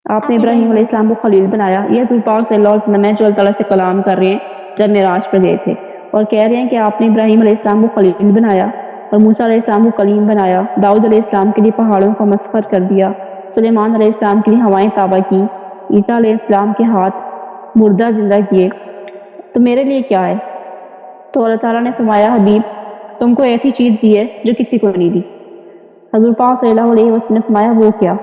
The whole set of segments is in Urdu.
آپ نے ابراہیم علیہ السلام کو خلیل بنایا۔ یہ حضور پاک صلی اللہ علیہ وسلم ہے جو اللہ تعالیٰ سے کلام کر رہے ہیں جب معراج پر گئے تھے، اور کہہ رہے ہیں کہ آپ نے ابراہیم علیہ السلام کو خلیل بنایا اور موسیٰ علیہ السلام کو کلیم بنایا، داؤد علیہ السلام کے لیے پہاڑوں کا مسخر کر دیا، سلیمان علیہ السلام کے لیے ہوائیں تابع کی، عیسیٰ علیہ السلام کے ہاتھ مردہ زندہ کیے، تو میرے لیے کیا ہے؟ تو اللہ تعالیٰ نے فرمایا حبیب تم کو ایسی چیز دی ہے جو کسی کو نہیں دی۔ حضور پاک صلی اللہ علیہ وسلم نے فرمایا وہ کیا؟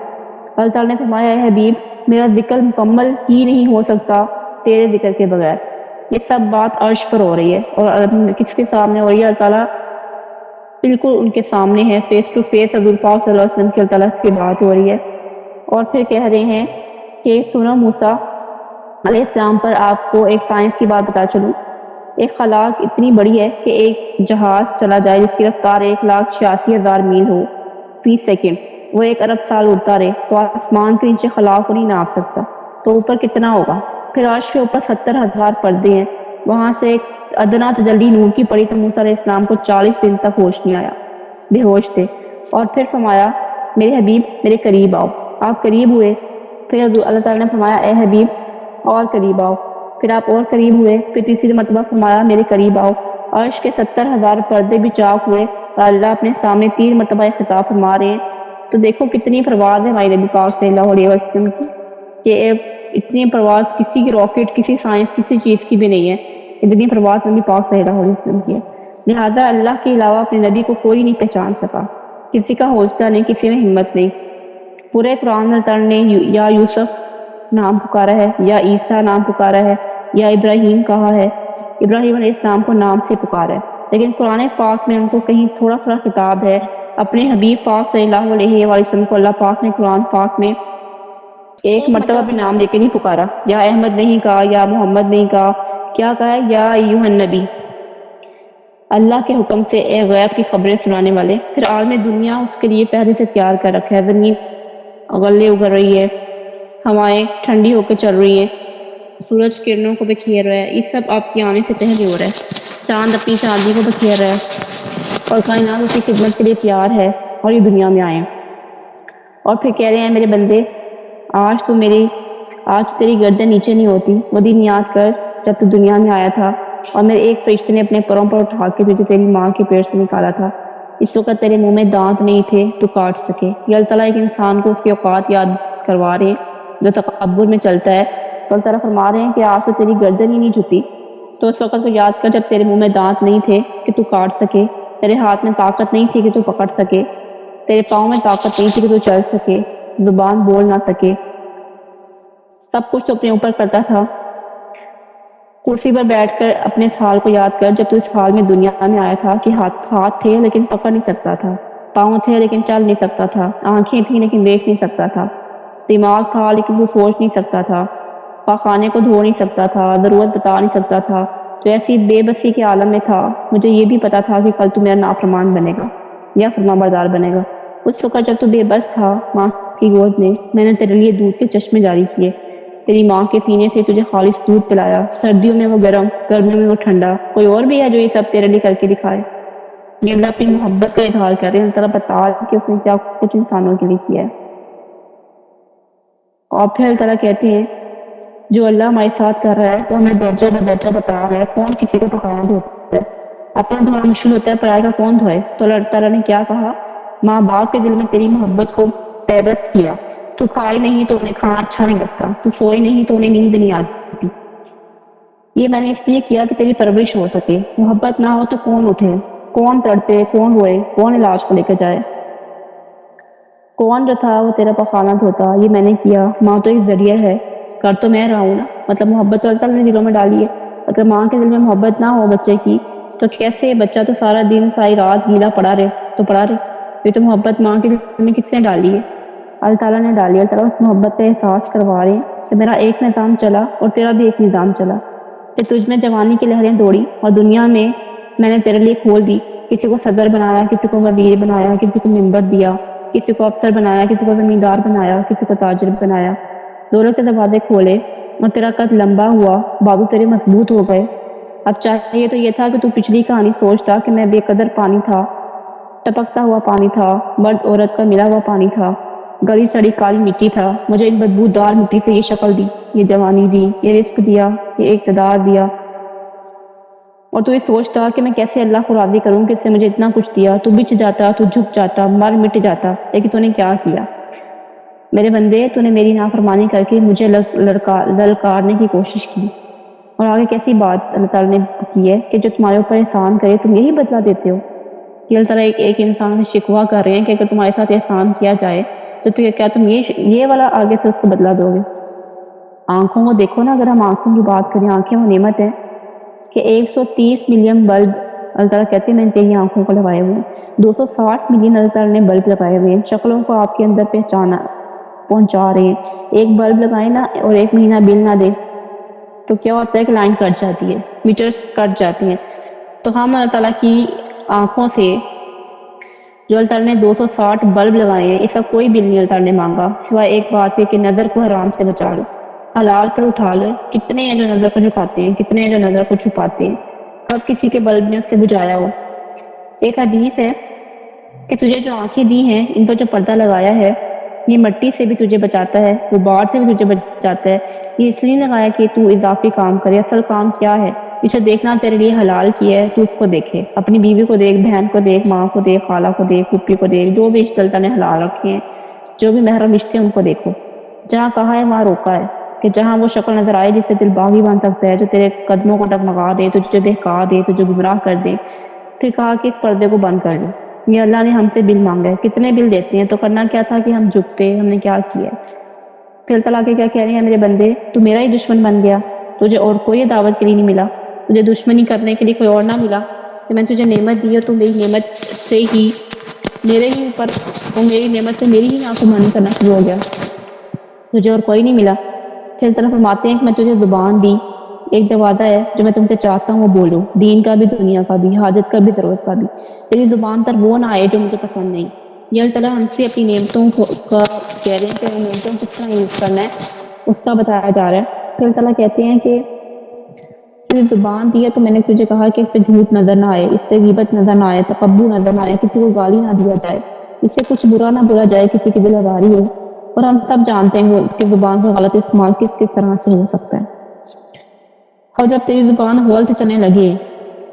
اللہ تعالیٰ نے فرمایا اے حبیب میرا ذکر مکمل ہی نہیں ہو سکتا تیرے ذکر کے بغیر۔ یہ سب بات عرش پر ہو رہی ہے اور کس کے سامنے ہو رہی ہے؟ اللہ تعالیٰ بالکل ان کے سامنے ہے، فیس ٹو فیس حضور پاک صلی اللہ علیہ وسلم کی اللہ تعالیٰ سے بات ہو رہی ہے، اور پھر کہہ رہے ہیں کہ سنو موسیٰ علیہ السلام پر آپ کو ایک سائنس کی بات بتا چلوں۔ ایک خلاق اتنی بڑی ہے کہ ایک جہاز چلا جائے جس کی رفتار 1,86,000 میل ہو فی سیکنڈ، وہ 1 ارب سال اڑتا رہے تو آسمان کے نیچے خلا کو نہیں ناپ سکتا، تو اوپر کتنا ہوگا؟ پھر عرش کے اوپر 70,000 پردے ہیں، وہاں سے ایک ادنا تجلی نور کی پڑی تو موسیٰ علیہ السلام کو 40 دن تک ہوش نہیں آیا، بے ہوش تھے، اور پھر فرمایا میرے حبیب میرے قریب آؤ، آپ قریب ہوئے، پھر اللہ تعالیٰ نے فرمایا اے حبیب اور قریب آؤ، پھر آپ اور قریب ہوئے، پھر تیسری مرتبہ فرمایا میرے قریب آؤ، عرش کے 70,000 پردے بھی چاک ہوئے اور اللہ اپنے سامنے 3 مرتبہ خطاب فرما رہے ہیں۔ تو دیکھو کتنی پرواز ہے ہمارے نبی پاک صلی اللہ علیہ وسلم کی، کہ اتنی پرواز کسی کی راکٹ کسی سائنس کسی چیز کی بھی نہیں ہے، اتنی پرواز نبی پاک صلی اللہ علیہ وسلم کی ہے۔ لہذا اللہ کے علاوہ اپنے نبی کو کوئی نہیں پہچان سکا، کسی کا حوصلہ نہیں، کسی میں ہمت نہیں۔ پورے قرآن میں تعالیٰ نے یا یوسف نام پکارا ہے، یا عیسیٰ نام پکارا ہے، یا ابراہیم کہا ہے، ابراہیم علیہ السلام کو نام سے پکارا ہے، لیکن قرآن پاک میں ان کو کہیں تھوڑا تھوڑا خطاب ہے۔ اپنے حبیب پاک صلی اللہ علیہ وسلم کو اللہ پاک نے قرآن پاک میں ایک مرتبہ بھی نام لے کے نہیں پکارا، یا احمد نہیں کہا، یا محمد نہیں کہا، کیا کہا ہے؟ یا ایھا النبی، اللہ کے حکم سے اے غیب کی خبریں سنانے والے۔ پھر عالم دنیا اس کے لیے پہلے سے تیار کر رکھا ہے، زمین غلے اگل رہی ہے، ہوائیں ٹھنڈی ہو کے چل رہی ہیں، سورج کرنوں کو بکھیر رہا ہے، یہ سب آپ کے آنے سے پہلے ہو رہا ہے، چاند اپنی چاندنی کو بکھیر رہا ہے اور کائنات اس کی خدمت کے لیے تیار ہے، اور یہ دنیا میں آئے، اور پھر کہہ رہے ہیں میرے بندے آج تیری گردن نیچے نہیں ہوتی، وہ دن یاد کر جب تو دنیا میں آیا تھا اور میرے ایک فرشتے نے اپنے پروں پر اٹھا کے تجھے تیری ماں کے پیٹ سے نکالا تھا، اس وقت تیرے منہ میں دانت نہیں تھے تو کاٹ سکے۔ یہ اللہ تعالیٰ ایک انسان کو اس کے اوقات یاد کروا رہے ہیں جو تکبر میں چلتا ہے، تو اللہ تعالیٰ فرما رہے ہیں کہ آج تو تیری گردن ہی نہیں جھکی، تو اس وقت کو یاد کر جب تیرے منہ میں دانت نہیں تھے کہ تو کاٹ سکے، تیرے ہاتھ میں طاقت نہیں تھی کہ تو پکڑ سکے، تیرے پاؤں میں طاقت نہیں تھی کہ تو چل سکے، زبان بول نہ سکے، سب کچھ تو اپنے اوپر کرتا تھا۔ کرسی پر بیٹھ کر اپنے اس حال کو یاد کر جب تو اس حال میں دنیا میں آیا تھا کہ ہاتھ تھے لیکن پکڑ نہیں سکتا تھا، پاؤں تھے لیکن چل نہیں سکتا تھا، آنکھیں تھیں لیکن دیکھ نہیں سکتا تھا، دماغ تھا لیکن وہ سوچ نہیں سکتا تھا، پاخانے کو دھو نہیں سکتا تھا، ضرورت بتا نہیں سکتا تھا، تو ایسی بے بسی کے عالم میں تھا۔ مجھے یہ بھی پتا تھا کہ کل تو میرا نافرمان بنے گا یا فرما بردار بنے گا۔ اس وقت جب تو بے بس تھا ماں کی گود میں نے تیرے لیے دودھ کے چشمے جاری کیے، تیری ماں کے سینے سے تجھے خالص دودھ پلایا، سردیوں میں وہ گرم، گرمیوں میں وہ ٹھنڈا۔ کوئی اور بھی ہے جو یہ سب تیرے لیے کر کے دکھائے؟ یہ اللہ اپنی محبت کا اظہار کر رہے ہیں، اللہ تعالیٰ بتا کہ اس نے کیا کچھ انسانوں کے لیے کیا ہے۔ اور پھر اللہ تعالیٰ کہتے ہیں جو اللہ ہمارے ساتھ کر رہا ہے تو ہمیں درجہ بدرجہ بتا رہا ہے، کون کسی کو پکانا دھوتا ہے، اپنا دھونا مشکل ہوتا ہے، پرائے کا کون دھوئے؟ تو اللہ تعالیٰ نے کیا کہا؟ ماں باپ کے دل میں تیری محبت کو پیوست کیا، تو کھائے نہیں تو انہیں کھانا اچھا نہیں لگتا، تو سوئے نہیں تو انہیں نیند نہیں آتی، یہ میں نے اس لیے کیا کہ تیری پرورش ہو سکے۔ محبت نہ ہو تو کون اٹھے، کون تڑپے، کون روئے، کون علاج کو لے کے جائے، کون جو تھا وہ تیرا پخانہ دھوتا، یہ میں نے کیا۔ ماں تو ایک ذریعہ ہے، کر تو میں رہا ہوں نا، مطلب محبت تو اللہ تعالیٰ نے دلوں میں ڈالی ہے۔ اگر ماں کے دل میں محبت نہ ہو بچے کی تو کیسے بچہ تو سارا دن ساری رات گیلا پڑا رہے، یہ تو محبت ماں کے دل میں کس نے ڈالی ہے؟ اللہ تعالیٰ نے ڈالی۔ اللہ تعالیٰ اس محبت کا احساس کروا رہے ہیں کہ میرا ایک نظام چلا اور تیرا بھی ایک نظام چلا، کہ تجھ میں جوانی کی لہریں دوڑی اور دنیا میں نے تیرے لیے کھول دی، کسی کو صدر بنایا، کسی کو وزیر بنایا، کسی کو ممبر دیا، کسی کو افسر بنایا، کسی کو زمیندار بنایا، کسی کو تاجر بنایا، دولت کے دروازے کھولے اور تیرا قد لمبا ہوا، بازو تیرے مضبوط ہو گئے۔ اب چاہیے تو یہ تھا کہ تو پچھلی کہانی سوچتا کہ میں بے قدر پانی تھا، ٹپکتا ہوا پانی تھا، مرد عورت کا ملا ہوا پانی تھا، گلی سڑی کالی مٹی تھا، مجھے ان بدبودار مٹی سے یہ شکل دی، یہ جوانی دی، یہ رزق دیا، یہ اقتدار دیا، اور تو یہ سوچتا کہ میں کیسے اللہ کو راضی کروں کہ اس نے مجھے اتنا کچھ دیا۔ تو بچ جاتا، تو جھک جاتا، مر مٹ جاتا، لیکن تو نے کیا کیا؟ میرے بندے، تو نے میری نافرمانی کر کے مجھے للکارنے کی کوشش کی، اور آگے کیسی بات اللہ تعالیٰ نے کی ہے کہ جو تمہارے اوپر احسان کرے تم یہی بدلہ دیتے ہو۔ کہ اللہ تعالیٰ ایک انسان سے شکوہ کر رہے ہیں کہ اگر تمہارے ساتھ احسان کیا جائے تو کیا تم یہ والا آگے سے اس کو بدلہ دو گے؟ آنکھوں کو دیکھو نا، اگر ہم آنکھوں کی بات کریں، آنکھیں وہ نعمت ہے کہ 130 ملین بلب اللہ تعالیٰ کہتے ہیں میں نے تیری آنکھوں کو لگائے ہوئے ہیں، 260 ملین اللہ تعالیٰ نے بلب لگائے ہوئے ہیں، شکلوں کو آپ کے اندر پہنچا رہے ہیں۔ ایک بلب لگائے نا اور ایک مہینہ بل نہ دے تو کیا ہوتا ہے کہ لائن کٹ جاتی ہے، میٹرز کٹ جاتی ہیں۔ تو ہم اللہ تعالیٰ کی آنکھوں سے جو اللہ تعالیٰ نے 260 بلب لگائے ہیں، اس کا کوئی بل نہیں اللہ تعالیٰ نے مانگا، سوائے ایک بات ہے کہ نظر کو حرام سے بچا لو، حلال پر اٹھا لو۔ کتنے ہیں جو نظر کو جھکاتے ہیں، کتنے ہیں جو نظر کو چھپاتے ہیں، کب کسی کے بلب نے اس سے بجھایا ہو۔ ایک حدیث ہے کہ تجھے جو آنکھیں دی ہیں، ان پر جو پردہ لگایا ہے، یہ مٹی سے بھی تجھے بچاتا ہے، غبار سے بھی تجھے بچاتا ہے۔ یہ اس لیے لگایا کہ تو اضافی کام کرے، اصل کام کیا ہے؟ اسے دیکھنا تیرے لیے حلال کیا ہے، تو اس کو دیکھے، اپنی بیوی کو دیکھ، بہن کو دیکھ، ماں کو دیکھ، خالہ کو دیکھ، پھوپھی کو دیکھ، جو بھی رشتے اللہ نے حلال رکھے ہیں، جو بھی محرم رشتے ہیں ان کو دیکھو۔ جہاں کہا ہے وہاں روکا ہے کہ جہاں وہ شکل نظر آئے جس سے دل باغی بن سکتا ہے، جو تیرے قدموں کو ڈگمگا دے، تجھے بہکا دے، تجھے گمراہ کر دے، پھر کہا کہ اس پردے کو بند کر لو۔ یہ اللہ نے ہم سے بل مانگا ہے، کتنے بل دیتے ہیں؟ تو کرنا کیا تھا کہ ہم جھکتے، ہم نے کیا کیا؟ پھر اللہ تعالیٰ کے کیا کہہ رہے ہیں، میرے بندے تو میرا ہی دشمن بن گیا، تجھے اور کوئی دعوت کے لیے نہیں ملا، تجھے دشمنی کرنے کے لیے کوئی اور نہ ملا، کہ میں تجھے نعمت دی ہے تو میری نعمت سے ہی میرے ہی اوپر اور میری نعمت سے میری ہی نافرمانی کرنا شروع ہو گیا، تجھے اور کوئی نہیں ملا۔ پھر اللہ تعالیٰ فرماتے ہیں کہ میں تجھے زبان دی، ایک دروازہ ہے جو میں تم سے چاہتا ہوں وہ بولو، دین کا بھی، دنیا کا بھی، حاجت کا بھی، ضرورت کا بھی، تیری زبان پر وہ نہ آئے جو مجھے پسند نہیں۔ یہ اللہ تعالیٰ ہم سے اپنی نعمتوں کا کہہ رہے ہیں کہ وہ نعمتوں کو کس طرح یوز کرنا ہے اس کا بتایا جا رہا ہے۔ پھر اللہ تعالیٰ کہتے ہیں کہ تجھے زبان دی ہے تو میں نے تجھے کہا کہ اس پہ جھوٹ نظر نہ آئے، اس پہ غیبت نظر نہ آئے، تکبر نظر نہ آئے، کسی کو گالی نہ دیا جائے، اس سے کچھ برا نہ بولا جائے، کسی کی دل آزاری ہو۔ اور ہم سب جانتے ہیں کہ زبان کا غلط استعمال کس کس طرح سے ہو سکتا ہے۔ اور جب تیری زبان غلط چلنے لگے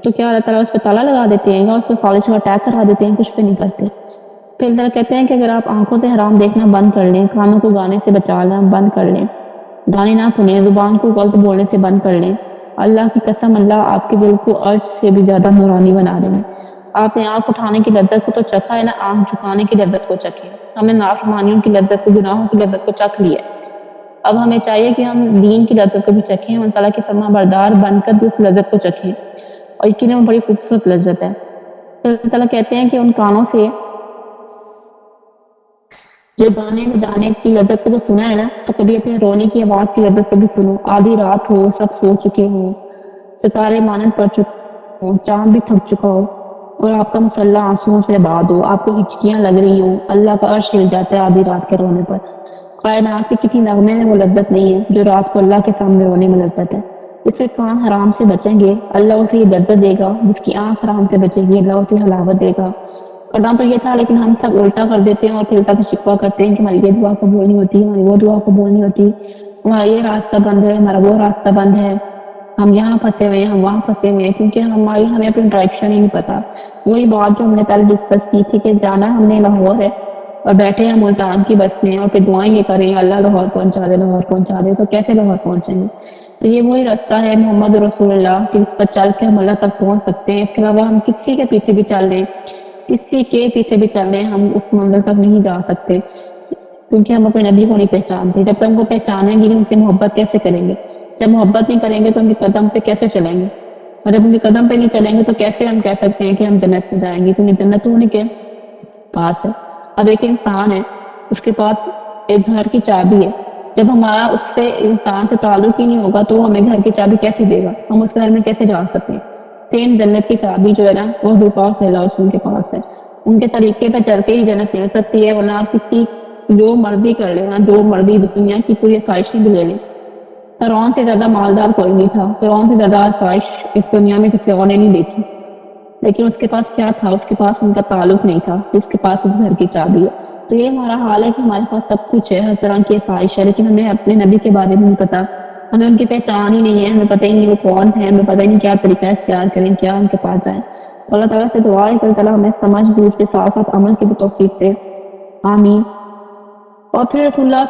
تو کیا اللہ تعالیٰ اس پہ تالا لگا دیتے ہیں یا اس پہ فالش کا اٹیک کرا دیتے ہیں؟ کچھ پہ نہیں کرتے۔ پھر اللہ کہتے ہیں کہ اگر آپ آنکھوں سے حرام دیکھنا بند کر لیں، کانوں کو گانے سے بچا لیں، بند کر لیں، گانے نہ سنیں، زبان کو غلط بولنے سے بند کر لیں، اللہ کی قسم اللہ آپ کے دل کو عرش سے بھی زیادہ نورانی بنا دیں گے۔ آپ نے آنکھ اٹھانے کی لذت کو تو چکھا ہے نا، آنکھ جھکانے کی لذت کو چکھے۔ ہم نے نافرمانیوں کی لذت کو، گناہوں کی لذت کو چکھ لیا ہے، اب ہمیں چاہیے کہ ہم دین کی لذت کو بھی چکھیں، اللہ تعالیٰ کے فرما بردار بن کر بھی اس لذت کو چکھیں، اور یقیناً بڑی خوبصورت لذت ہے۔ تو اللہ تعالیٰ کہتے ہیں کہ ان کانوں سے جو گانے بجانے کی لذت کو تو سنا ہے نا، تو کبھی اپنے رونے کی آواز کی لذت کو بھی سنو۔ آدھی رات ہو، سب سو چکے ہوں، ستارے مانند پڑ چکے ہوں، چاند بھی تھک چکا ہو، اور آپ کا مسلح آنسوؤں سے آباد ہو، آپ کو ہچکیاں لگ رہی ہوں، اللہ کا عرش ہل جاتا ہے آدھی رات کے رونے پر۔ کائنات کے کسی نغمے میں وہ لذت نہیں ہے جو رات کو اللہ کے سامنے رونے میں لذت ہے۔ اس سے کان حرام سے بچیں گے، اللہ اسے یہ لذت دے گا، جس کی آنکھ حرام سے بچے گی اللہ اسے حلاوت دے گا۔ قدم تو یہ تھا، لیکن ہم سب الٹا کر دیتے ہیں اور پھر الٹا سے شکوہ کرتے ہیں کہ ہماری یہ دعا قبول نہیں ہوتی، ہماری وہ دعا قبول نہیں ہوتی، ہمارا یہ راستہ بند ہے، ہمارا وہ راستہ بند ہے، ہم یہاں پھنسے ہوئے ہیں، ہم وہاں پھنسے ہوئے ہیں، کیونکہ ہمیں اپنی ڈائریکشن ہی نہیں پتا۔ وہی بات جو ہم نے پہلے ڈسکس کی تھی کہ جانا ہم نے لاہور ہے اور بیٹھے ہیں ملتان کی بس میں، اور پھر دعائیں یہ کریں اللہ لاہور پہنچا دے، لاہور پہنچا دے، تو کیسے لاہور پہنچیں گے؟ تو یہ وہی راستہ ہے محمد رسول اللہ کہ اس پر چل کے ہم اللہ تک پہنچ سکتے ہیں۔ اس کے علاوہ ہم کسی کے پیچھے بھی چل رہے، کسی کے پیچھے بھی چل رہے، ہم اس منزل تک نہیں جا سکتے، کیونکہ ہم اپنے نبی کو نہیں پہچانتے۔ جب تک ہم کو پہچانیں گے نہیں، ان سے محبت کیسے کریں گے؟ جب محبت نہیں کریں گے تو ان کے قدم پہ کیسے چلیں گے؟ اور جب ان کے قدم پہ نہیں چلیں گے تو کیسے ہم کہہ سکتے ہیں کہ ہم جنت میں جائیں گے؟ کیونکہ جنت انہیں کے پاس ہے۔ اب ایک انسان ہے، اس کے پاس ایک گھر کی چابی ہے، جب ہمارا اس سے انسان سے تعلق ہی نہیں ہوگا تو ہمیں گھر کی چابی کیسے دے گا؟ ہم اس گھر میں کیسے جا سکتے ہیں؟ سیم جنت کی چابی جو ہے نا وہ حضور پاک صلی اللہ علیہ وسلم کے پاس ہے، ان کے طریقے پہ چل کے ہی جنت مل سکتی ہے، ورنہ آپ کسی جو مرضی کر لینا، جو مرضی دنیا کی پوری خواہشیں بھی لے لیں۔ فرعون سے زیادہ مالدار کوئی نہیں تھا، فرعون سے زیادہ خواہش اس دنیا میں کسی اور نے نہیں دیکھی، لیکن اس کے پاس کیا تھا؟ اس کے پاس ان کا تعلق نہیں تھا، اس کے پاس اس گھر کی چابی ہے۔ تو یہ ہمارا حال ہے کہ ہمارے پاس سب کچھ ہے، ہر طرح کی آسائش ہے، لیکن ہمیں اپنے نبی کے بارے میں نہیں پتا، ہمیں ان کی پہچان ہی نہیں ہے، ہمیں پتہ ہی نہیں وہ کون ہے، ہمیں پتہ ہی نہیں کیا طریقہ اختیار کریں، کیا ان کے پاس ہے۔ تو اللہ تعالیٰ سے دعا ہے کہ اللہ تعالیٰ ہمیں سمجھ بوجھ کے ساتھ ساتھ عمل کی بھی توفیق دے، آمین۔ اور پھر رسول اللہ